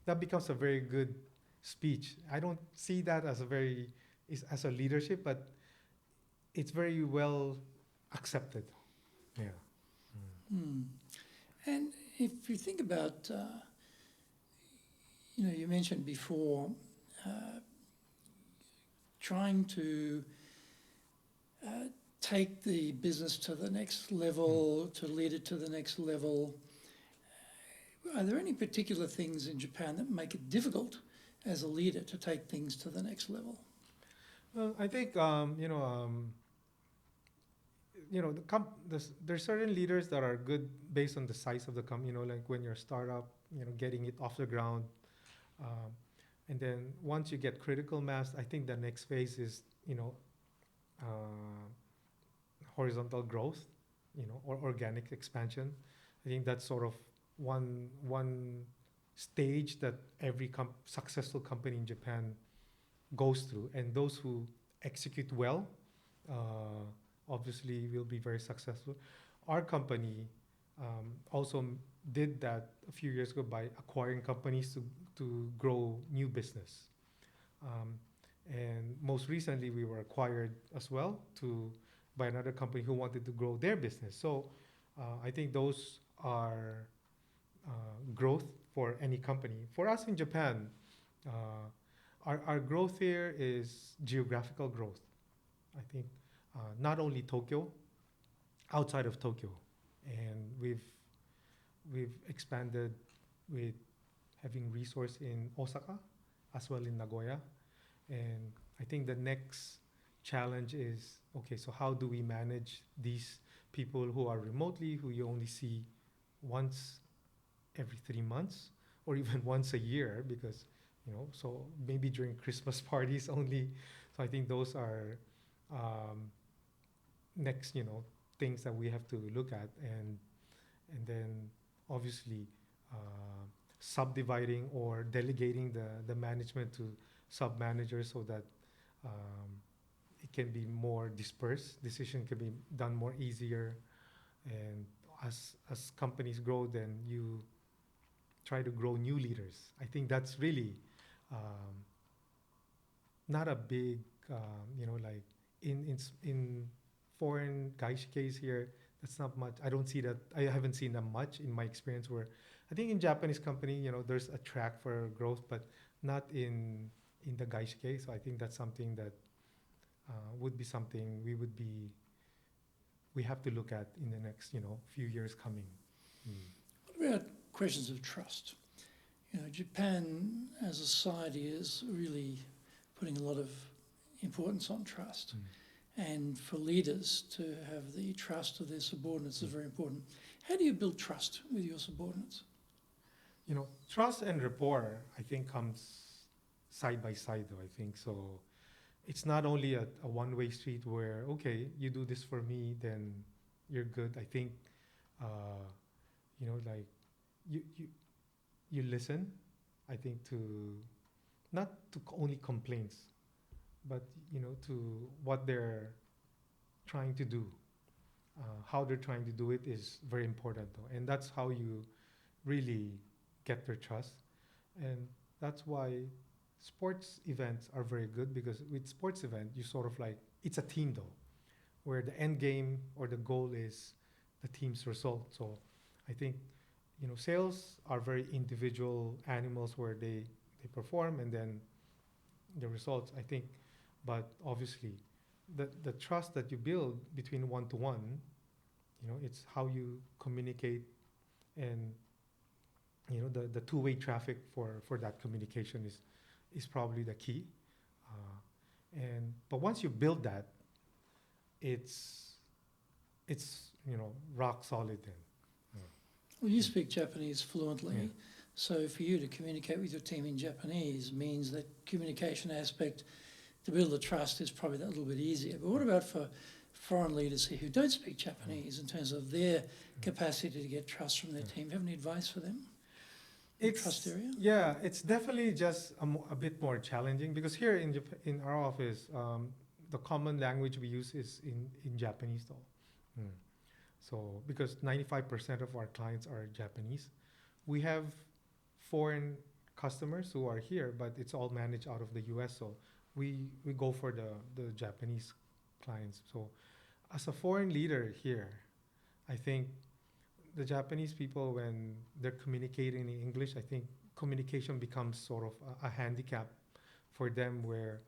that becomes a very good speech. I don't see that as as a leadership, but it's very well accepted. Yeah. Hmm. And if you think about, you mentioned before trying to take the business to the next level, to lead it to the next level. Are there any particular things in Japan that make it difficult as a leader to take things to the next level? Well, I think there's certain leaders that are good based on the size of the company. Like when you're a startup, getting it off the ground, um, and then once you get critical mass, I think the next phase is uh, horizontal growth, or organic expansion. I think that's sort of one stage that every successful company in Japan goes through, and those who execute well, obviously, will be very successful. Our company, also did that a few years ago by acquiring companies to grow new business. Um, and most recently, we were acquired as well by another company who wanted to grow their business. So I think those are growth for any company. For us in Japan, our growth here is geographical growth. I think not only Tokyo, outside of Tokyo, and we've expanded with having resource in Osaka as well in Nagoya, and I think the next challenge is okay. So how do we manage these people who are remotely, who you only see once every 3 months or even once a year because so maybe during Christmas parties only. So I think those are um, next things that we have to look at, and then obviously uh, subdividing or delegating the management to sub managers so that um, it can be more dispersed, decision can be done more easier, and as companies grow, then you try to grow new leaders. I think that's really um, not a big, like in foreign gaishikes here. That's not much. I don't see that. I haven't seen that much in my experience. Where I think in Japanese company, there's a track for growth, but not in the gaishike. So I think that's something that would be something we have to look at in the next few years coming. Mm. What about questions of trust? Japan as a society is really putting a lot of importance on trust. And for leaders to have the trust of their subordinates is very important. How do you build trust with your subordinates? Trust and rapport, I think, comes side by side, though, I think. So it's not only a one-way street where, okay, you do this for me, then you're good. I think, like you listen, I think, to not to only complaints, but to what they're trying to do. How they're trying to do it is very important, though, and that's how you really get their trust. And that's why sports events are very good, because with sports event you sort of like, it's a team though, where the end game or the goal is the team's result. So I think sales are very individual animals where they perform and then the results, I think. But obviously the trust that you build between one to one, it's how you communicate, and the two-way traffic for that communication is probably the key. But once you build that, it's rock solid then. Well, you speak Japanese fluently, Yeah. so for you to communicate with your team in Japanese means that communication aspect to build the trust is probably that little bit easier. But what about for foreign leaders here who don't speak Japanese in terms of their capacity to get trust from their team? Do you have any advice for them? Trust area? Yeah, it's definitely just a bit more challenging, because here in our office, the common language we use is in Japanese though. So because 95% of our clients are Japanese, we have foreign customers who are here, but it's all managed out of the US. So we go for the Japanese clients. So as a foreign leader here, I think the Japanese people, when they're communicating in English, I think communication becomes sort of a handicap for them, where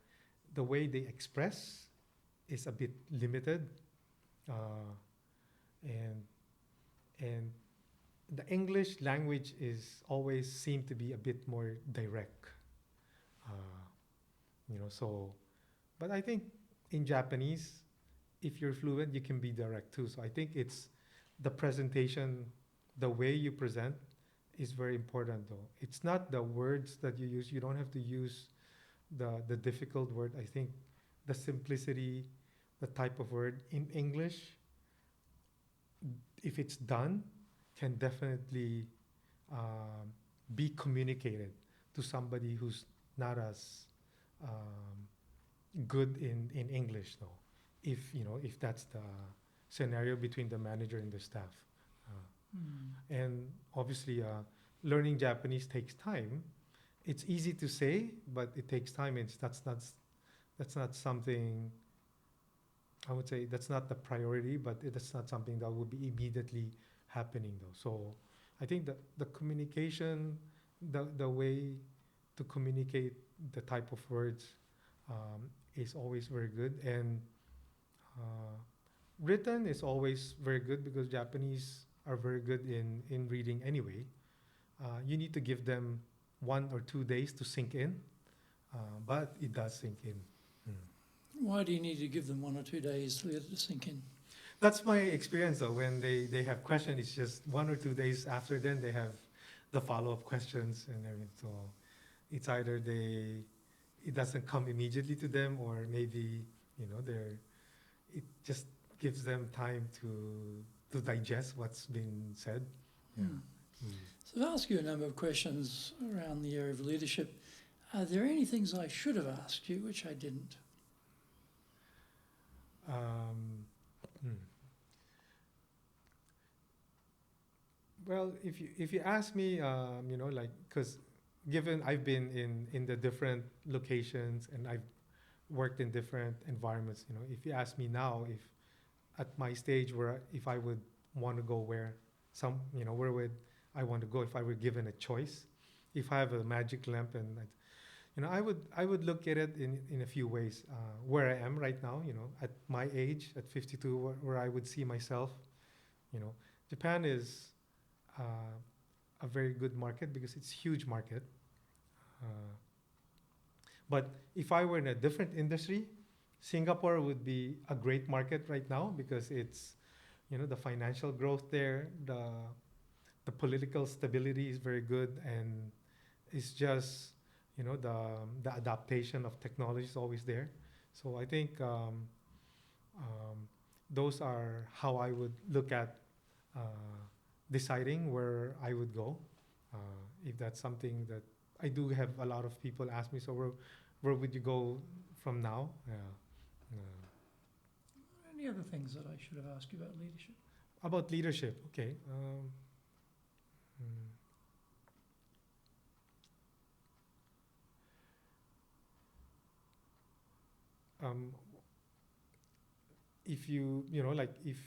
the way they express is a bit limited, and and the English language is always seemed to be a bit more direct, So, but I think in Japanese, if you're fluent, you can be direct too. So I think it's the presentation, the way you present is very important though. It's not the words that you use. You don't have to use the difficult word. I think the simplicity, the type of word in English, if it's done, can definitely be communicated to somebody who's not as good in English though. If that's the scenario between the manager and the staff. And obviously, learning Japanese takes time. It's easy to say, but it takes time. That's not something I would say that's not the priority, but that's not something that would be immediately happening though. So I think that the communication, the way to communicate the type of words is always very good, and uh, written is always very good because Japanese are very good in reading anyway. You need to give them 1 or 2 days to sink in, but it does sink in. Why do you need to give them 1 or 2 days to let it sink in? That's my experience though. When they have questions, it's just 1 or 2 days after. Then they have the follow-up questions and everything. So it's either it doesn't come immediately to them, or maybe it just gives them time to digest what's been said. Yeah. So I'll ask you a number of questions around the area of leadership. Are there any things I should have asked you which I didn't? Well, if you ask me, like, because given I've been in the different locations and I've worked in different environments, if you ask me now, if at my stage where if I would want to go where would I want to go if I were given a choice, if I have a magic lamp and I would look at it in a few ways. Where I am right now, at my age, at 52, where I would see myself, Japan is a very good market because it's a huge market. But if I were in a different industry, Singapore would be a great market right now because it's, the financial growth there, the political stability is very good, and it's just, the adaptation of technology is always there. So I think those are how I would look at deciding where I would go. If that's something that I do have a lot of people ask me, so where would you go from now? Any other things that I should have asked you about leadership? About leadership, okay. If if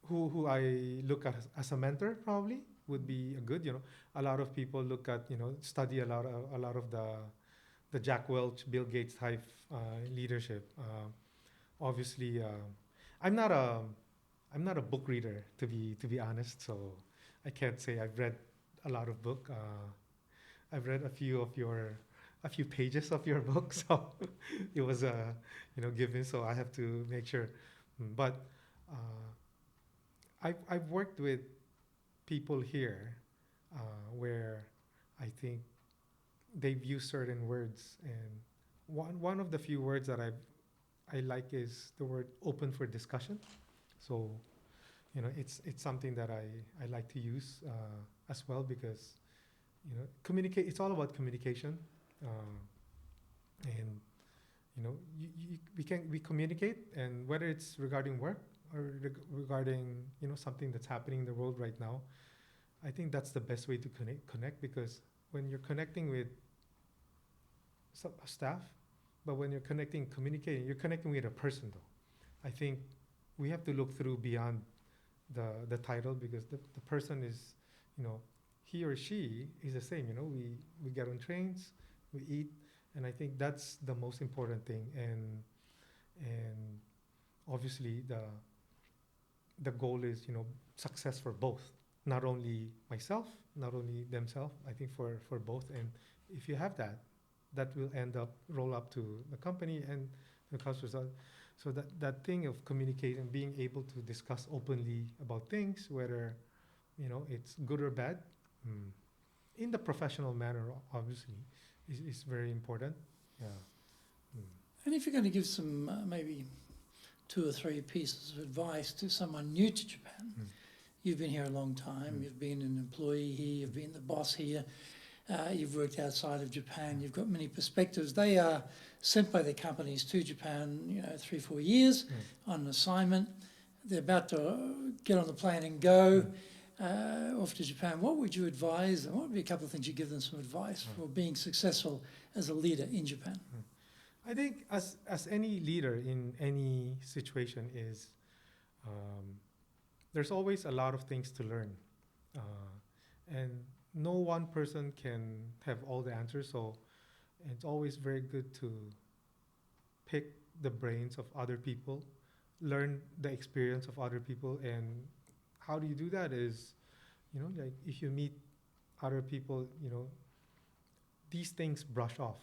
who I look at as a mentor probably would be a good, a lot of people look at, study a lot of the Jack Welch, Bill Gates type leadership. Obviously, I'm not a book reader to be honest, so I can't say I've read a lot of book. I've read a few pages of your book, so it was given. So I have to make sure. But I've worked with people here where I think they've used certain words, and one of the few words that I like is the word open for discussion. So it's something that I like to use as well because communicate. It's all about communication, and we communicate, and whether it's regarding work or regarding something that's happening in the world right now, I think that's the best way to connect because when you're connecting with staff, but when you're communicating, you're connecting with a person though. I think we have to look through beyond the title because the person is, he or she is the same. We get on trains, we eat, and I think that's the most important thing. And obviously the goal is success for both, not only myself, not only themselves. I think for both. And if you have that will roll up to the company and the customers. So that thing of communicating, being able to discuss openly about things, whether it's good or bad, in the professional manner, obviously, is very important. Yeah. And if you're going to give some maybe 2 or 3 pieces of advice to someone new to Japan, you've been here a long time, you've been an employee here, you've been the boss here, you've worked outside of Japan, you've got many perspectives. They are sent by their companies to Japan, 3-4 years on an assignment. They're about to get on the plane and go. off to Japan, what would you advise them? What would be a couple of things you give them some advice for being successful as a leader in Japan? I think as any leader in any situation is, there's always a lot of things to learn. And no one person can have all the answers, so it's always very good to pick the brains of other people, learn the experience of other people. And how do you do that is, like if you meet other people, these things brush off,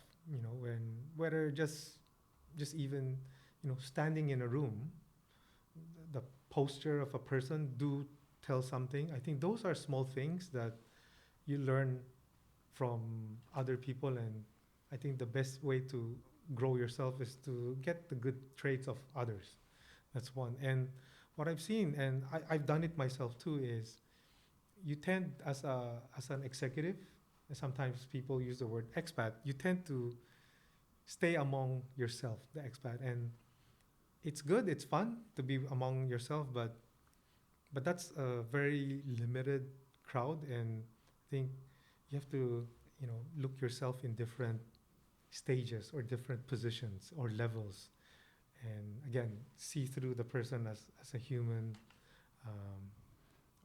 when whether just even, standing in a room, the posture of a person do tell something. I think those are small things that you learn from other people, and I think the best way to grow yourself is to get the good traits of others. That's one. And what I've seen, and I've done it myself too, is you tend as an executive, and sometimes people use the word expat, you tend to stay among yourself, the expat. And it's good, it's fun to be among yourself, but that's a very limited crowd, and I think you have to, look yourself in different stages or different positions or levels, and again, see through the person as a human,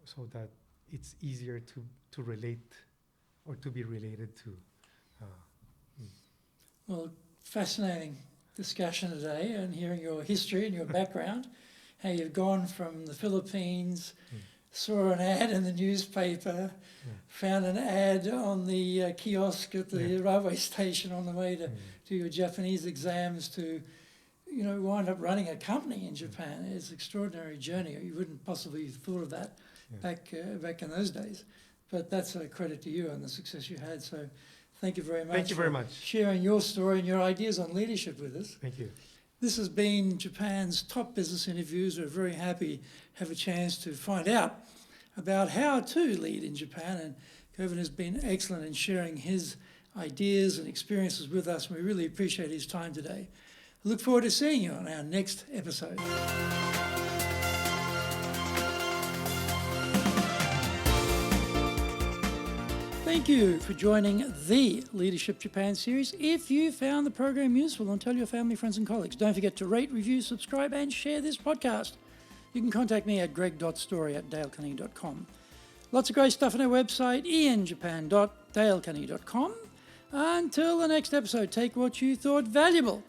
so that it's easier to relate or to be related to. Well, fascinating discussion today, and hearing your history and your background, how you've gone from the Philippines, saw an ad in the newspaper, found an ad on the kiosk at the railway station on the way to do your Japanese exams, to wind up running a company in Japan. It's an extraordinary journey. You wouldn't possibly have thought of that back in those days. But that's a credit to you and the success you had. So thank you very much. Thank you very much. Sharing your story and your ideas on leadership with us. Thank you. This has been Japan's top business interviews. We're very happy to have a chance to find out about how to lead in Japan. And Kervin has been excellent in sharing his ideas and experiences with us. And we really appreciate his time today. I look forward to seeing you on our next episode. Thank you for joining the Leadership Japan series. If you found the program useful, then tell your family, friends and colleagues. Don't forget to rate, review, subscribe and share this podcast. You can contact me at greg.story@dalecarnegie.com. Lots of great stuff on our website, injapan.dalecarnegie.com. Until the next episode, take what you thought valuable,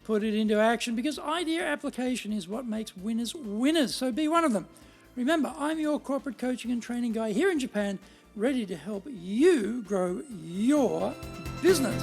put it into action, because idea application is what makes winners winners. So be one of them. Remember, I'm your corporate coaching and training guy here in Japan, ready to help you grow your business.